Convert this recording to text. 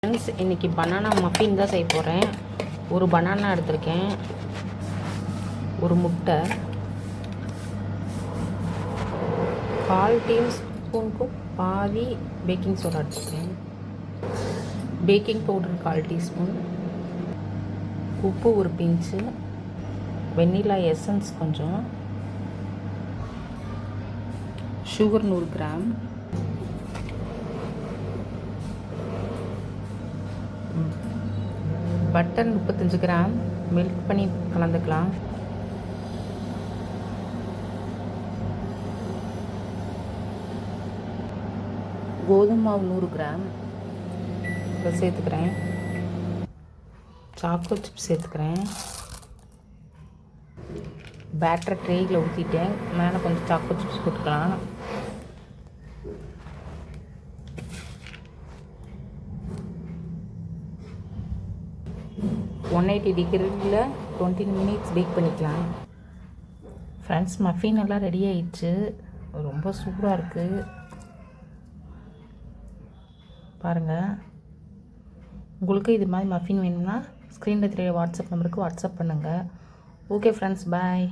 Friends, இன்றைக்கி banana muffin தான் செய்ய போகிறேன். ஒரு பனானா எடுத்திருக்கேன், ஒரு முட்டை, 1/4 டீஸ்பூனுக்கும் பாதி பேக்கிங் சோடா எடுத்துக்கிறேன், பேக்கிங் பவுடர் 1/4 டீஸ்பூன், உப்பு ஒரு பிஞ்சு, வெண்ணிலா எசன்ஸ் கொஞ்சம், sugar 100 gram, butter 35 gram melt பண்ணி கலந்துக்கலாம். கோதுமை மாவு 100 கிராம் இப்போ சேர்த்துக்கிறேன். சாக்கோ சிப்ஸ் சேர்த்துக்கிறேன். பேட்டர் ட்ரேயில் ஊற்றிட்டேன், மேலே கொஞ்சம் சாக்கோ சிப்ஸ் போட்டுக்கலாம். ஒன் 180 டிகிரியில் 20 மினிட்ஸ் பேக் பண்ணிக்கலாம். ஃப்ரெண்ட்ஸ், மஃபின் எல்லாம் ரெடி ஆயிடுச்சு. ரொம்ப சூடாக இருக்குது பாருங்கள். உங்களுக்கு இது மாதிரி மஃபின் வேணும்னா ஸ்க்ரீனில் தெரிய வாட்ஸ்அப் நம்பருக்கு வாட்ஸ்அப் பண்ணுங்கள். ஓகே ஃப்ரெண்ட்ஸ், பாய்.